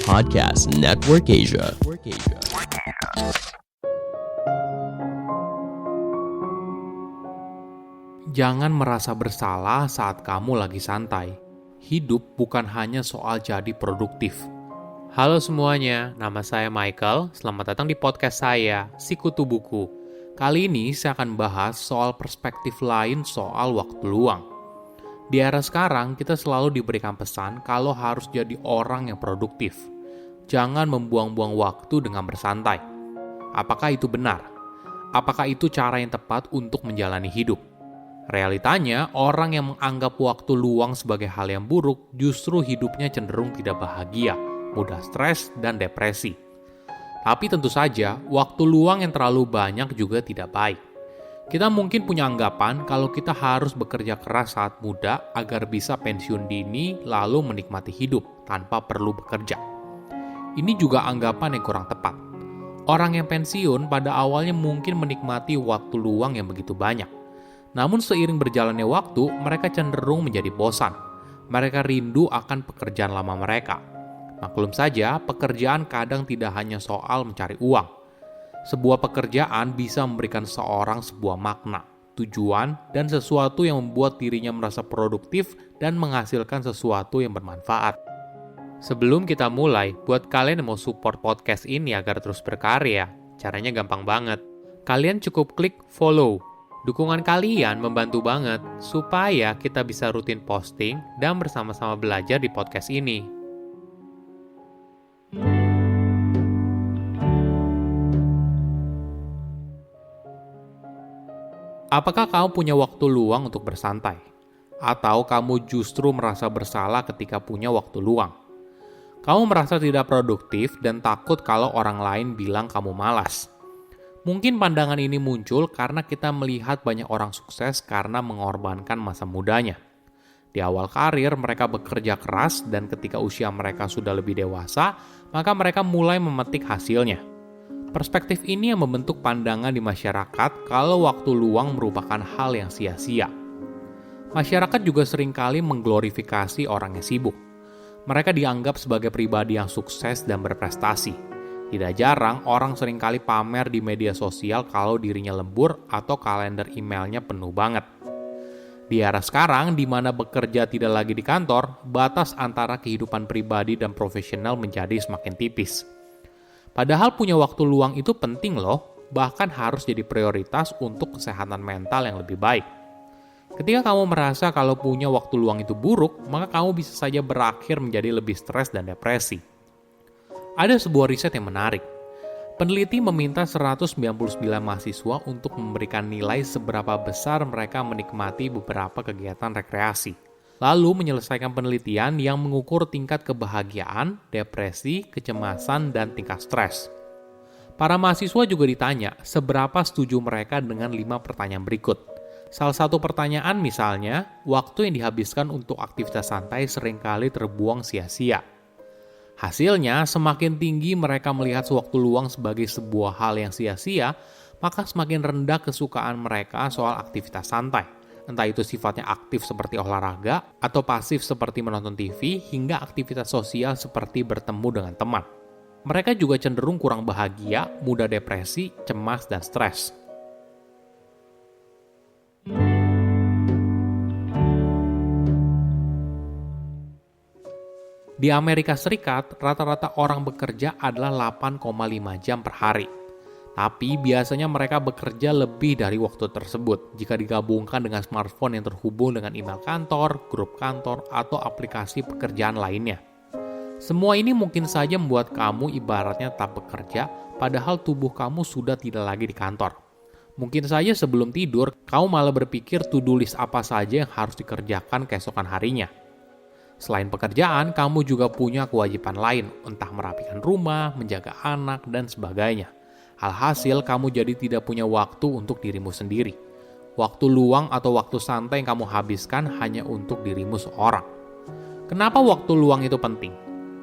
Podcast Network Asia. Jangan merasa bersalah saat kamu lagi santai. Hidup bukan hanya soal jadi produktif. Halo semuanya, nama saya Michael. Selamat datang di podcast saya, Sikutu Buku. Kali ini saya akan bahas soal perspektif lain soal waktu luang. Di era sekarang, kita selalu diberikan pesan kalau harus jadi orang yang produktif. Jangan membuang-buang waktu dengan bersantai. Apakah itu benar? Apakah itu cara yang tepat untuk menjalani hidup? Realitanya, orang yang menganggap waktu luang sebagai hal yang buruk justru hidupnya cenderung tidak bahagia, mudah stres, dan depresi. Tapi tentu saja, waktu luang yang terlalu banyak juga tidak baik. Kita mungkin punya anggapan kalau kita harus bekerja keras saat muda agar bisa pensiun dini lalu menikmati hidup tanpa perlu bekerja. Ini juga anggapan yang kurang tepat. Orang yang pensiun pada awalnya mungkin menikmati waktu luang yang begitu banyak. Namun seiring berjalannya waktu, mereka cenderung menjadi bosan. Mereka rindu akan pekerjaan lama mereka. Maklum saja, pekerjaan kadang tidak hanya soal mencari uang. Sebuah pekerjaan bisa memberikan seorang sebuah makna, tujuan, dan sesuatu yang membuat dirinya merasa produktif dan menghasilkan sesuatu yang bermanfaat. Sebelum kita mulai, buat kalian yang mau support podcast ini agar terus berkarya, caranya gampang banget. Kalian cukup klik follow. Dukungan kalian membantu banget supaya kita bisa rutin posting dan bersama-sama belajar di podcast ini. Apakah kamu punya waktu luang untuk bersantai? Atau kamu justru merasa bersalah ketika punya waktu luang? Kamu merasa tidak produktif dan takut kalau orang lain bilang kamu malas. Mungkin pandangan ini muncul karena kita melihat banyak orang sukses karena mengorbankan masa mudanya. Di awal karir, mereka bekerja keras dan ketika usia mereka sudah lebih dewasa, maka mereka mulai memetik hasilnya. Perspektif ini yang membentuk pandangan di masyarakat kalau waktu luang merupakan hal yang sia-sia. Masyarakat juga seringkali mengglorifikasi orang yang sibuk. Mereka dianggap sebagai pribadi yang sukses dan berprestasi. Tidak jarang orang seringkali pamer di media sosial kalau dirinya lembur atau kalender emailnya penuh banget. Di era sekarang, di mana bekerja tidak lagi di kantor, batas antara kehidupan pribadi dan profesional menjadi semakin tipis. Padahal punya waktu luang itu penting loh, bahkan harus jadi prioritas untuk kesehatan mental yang lebih baik. Ketika kamu merasa kalau punya waktu luang itu buruk, maka kamu bisa saja berakhir menjadi lebih stres dan depresi. Ada sebuah riset yang menarik. Peneliti meminta 199 mahasiswa untuk memberikan nilai seberapa besar mereka menikmati beberapa kegiatan rekreasi. Lalu menyelesaikan penelitian yang mengukur tingkat kebahagiaan, depresi, kecemasan, dan tingkat stres. Para mahasiswa juga ditanya seberapa setuju mereka dengan 5 pertanyaan berikut. Salah satu pertanyaan misalnya, waktu yang dihabiskan untuk aktivitas santai seringkali terbuang sia-sia. Hasilnya, semakin tinggi mereka melihat waktu luang sebagai sebuah hal yang sia-sia, maka semakin rendah kesukaan mereka soal aktivitas santai. Entah itu sifatnya aktif seperti olahraga, atau pasif seperti menonton TV, hingga aktivitas sosial seperti bertemu dengan teman. Mereka juga cenderung kurang bahagia, mudah depresi, cemas, dan stres. Di Amerika Serikat, rata-rata orang bekerja adalah 8,5 jam per hari. Tapi biasanya mereka bekerja lebih dari waktu tersebut jika digabungkan dengan smartphone yang terhubung dengan email kantor, grup kantor, atau aplikasi pekerjaan lainnya. Semua ini mungkin saja membuat kamu ibaratnya tak bekerja, padahal tubuh kamu sudah tidak lagi di kantor. Mungkin saja sebelum tidur, kamu malah berpikir to-do list apa saja yang harus dikerjakan keesokan harinya. Selain pekerjaan, kamu juga punya kewajiban lain, entah merapikan rumah, menjaga anak, dan sebagainya. Alhasil, kamu jadi tidak punya waktu untuk dirimu sendiri. Waktu luang atau waktu santai yang kamu habiskan hanya untuk dirimu seorang. Kenapa waktu luang itu penting?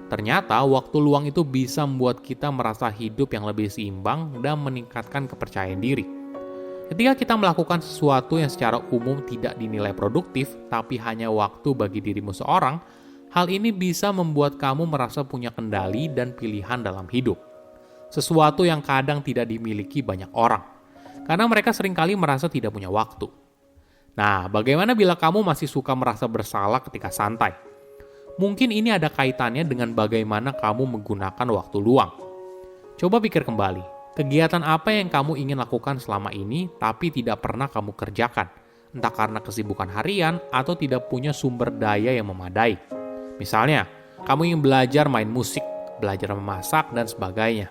Ternyata, waktu luang itu bisa membuat kita merasa hidup yang lebih seimbang dan meningkatkan kepercayaan diri. Ketika kita melakukan sesuatu yang secara umum tidak dinilai produktif, tapi hanya waktu bagi dirimu seorang, Hal ini bisa membuat kamu merasa punya kendali dan pilihan dalam hidup. Sesuatu yang kadang tidak dimiliki banyak orang, karena mereka seringkali merasa tidak punya waktu. Nah, bagaimana bila kamu masih suka merasa bersalah ketika santai? Mungkin ini ada kaitannya dengan bagaimana kamu menggunakan waktu luang. Coba pikir kembali. Kegiatan apa yang kamu ingin lakukan selama ini tapi tidak pernah kamu kerjakan? Entah karena kesibukan harian atau tidak punya sumber daya yang memadai. Misalnya, kamu ingin belajar main musik, belajar memasak, dan sebagainya.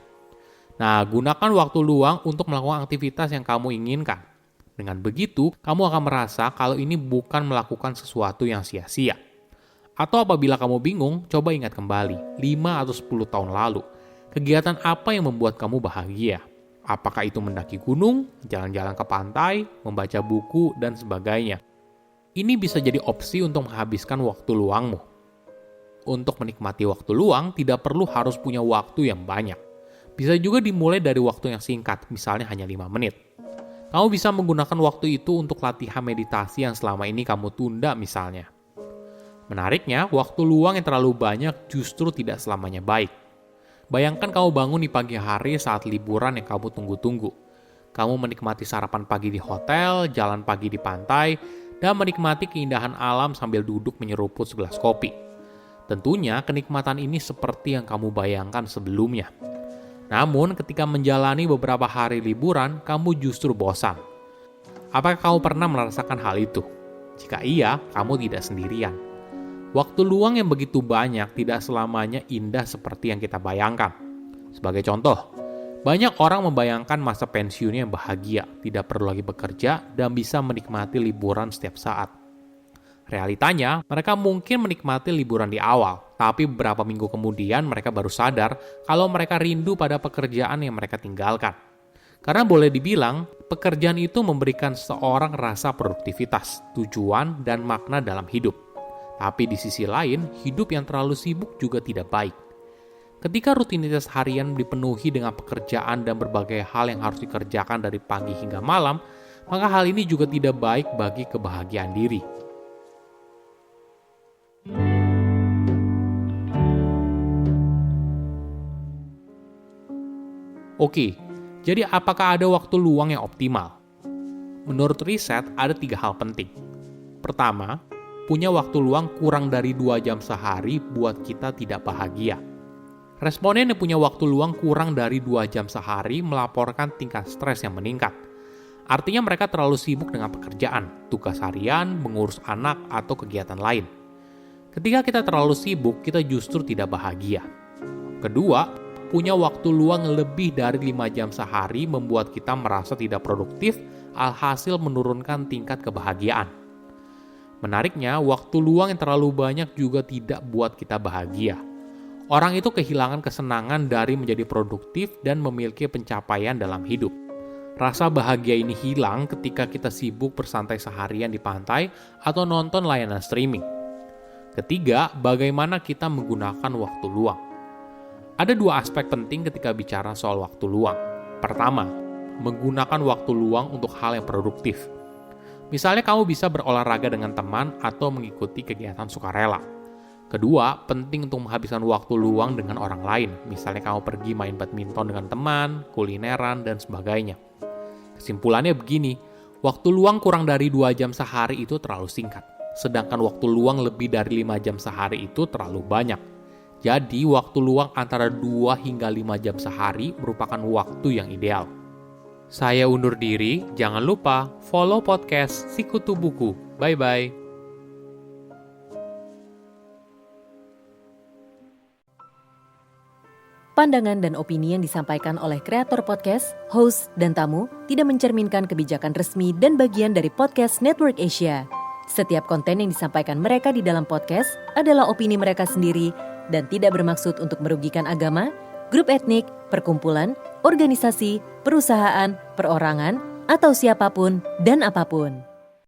Nah, gunakan waktu luang untuk melakukan aktivitas yang kamu inginkan. Dengan begitu, kamu akan merasa kalau ini bukan melakukan sesuatu yang sia-sia. Atau apabila kamu bingung, coba ingat kembali 5 atau 10 tahun lalu. Kegiatan apa yang membuat kamu bahagia? Apakah itu mendaki gunung, jalan-jalan ke pantai, membaca buku, dan sebagainya? Ini bisa jadi opsi untuk menghabiskan waktu luangmu. Untuk menikmati waktu luang, tidak perlu harus punya waktu yang banyak. Bisa juga dimulai dari waktu yang singkat, misalnya hanya 5 menit. Kamu bisa menggunakan waktu itu untuk latihan meditasi yang selama ini kamu tunda misalnya. Menariknya, waktu luang yang terlalu banyak justru tidak selamanya baik. Bayangkan kamu bangun di pagi hari saat liburan yang kamu tunggu-tunggu. Kamu menikmati sarapan pagi di hotel, jalan pagi di pantai, dan menikmati keindahan alam sambil duduk menyeruput segelas kopi. Tentunya kenikmatan ini seperti yang kamu bayangkan sebelumnya. Namun ketika menjalani beberapa hari liburan, kamu justru bosan. Apakah kamu pernah merasakan hal itu? Jika iya, kamu tidak sendirian. Waktu luang yang begitu banyak tidak selamanya indah seperti yang kita bayangkan. Sebagai contoh, banyak orang membayangkan masa pensiunnya yang bahagia, tidak perlu lagi bekerja, dan bisa menikmati liburan setiap saat. Realitanya, mereka mungkin menikmati liburan di awal, tapi beberapa minggu kemudian mereka baru sadar kalau mereka rindu pada pekerjaan yang mereka tinggalkan. Karena boleh dibilang, pekerjaan itu memberikan seseorang rasa produktivitas, tujuan, dan makna dalam hidup. Tapi di sisi lain, hidup yang terlalu sibuk juga tidak baik. Ketika rutinitas harian dipenuhi dengan pekerjaan dan berbagai hal yang harus dikerjakan dari pagi hingga malam, maka hal ini juga tidak baik bagi kebahagiaan diri. Oke, jadi apakah ada waktu luang yang optimal? Menurut riset, ada 3 hal penting. Pertama, punya waktu luang kurang dari 2 jam sehari buat kita tidak bahagia. Responden yang punya waktu luang kurang dari 2 jam sehari melaporkan tingkat stres yang meningkat. Artinya mereka terlalu sibuk dengan pekerjaan, tugas harian, mengurus anak, atau kegiatan lain. Ketika kita terlalu sibuk, kita justru tidak bahagia. Kedua, punya waktu luang lebih dari 5 jam sehari membuat kita merasa tidak produktif, alhasil menurunkan tingkat kebahagiaan. Menariknya, waktu luang yang terlalu banyak juga tidak buat kita bahagia. Orang itu kehilangan kesenangan dari menjadi produktif dan memiliki pencapaian dalam hidup. Rasa bahagia ini hilang ketika kita sibuk bersantai seharian di pantai atau nonton layanan streaming. Ketiga, bagaimana kita menggunakan waktu luang. Ada 2 aspek penting ketika bicara soal waktu luang. Pertama, menggunakan waktu luang untuk hal yang produktif. Misalnya kamu bisa berolahraga dengan teman atau mengikuti kegiatan sukarela. Kedua, penting untuk menghabiskan waktu luang dengan orang lain. Misalnya kamu pergi main badminton dengan teman, kulineran, dan sebagainya. Kesimpulannya begini, waktu luang kurang dari 2 jam sehari itu terlalu singkat. Sedangkan waktu luang lebih dari 5 jam sehari itu terlalu banyak. Jadi, waktu luang antara 2 hingga 5 jam sehari merupakan waktu yang ideal. Saya undur diri, jangan lupa follow podcast Sikutu Buku. Bye-bye. Pandangan dan opini yang disampaikan oleh kreator podcast, host, dan tamu tidak mencerminkan kebijakan resmi dan bagian dari podcast Network Asia. Setiap konten yang disampaikan mereka di dalam podcast adalah opini mereka sendiri dan tidak bermaksud untuk merugikan agama, grup etnik, perkumpulan, organisasi, perusahaan, perorangan, atau siapapun dan apapun.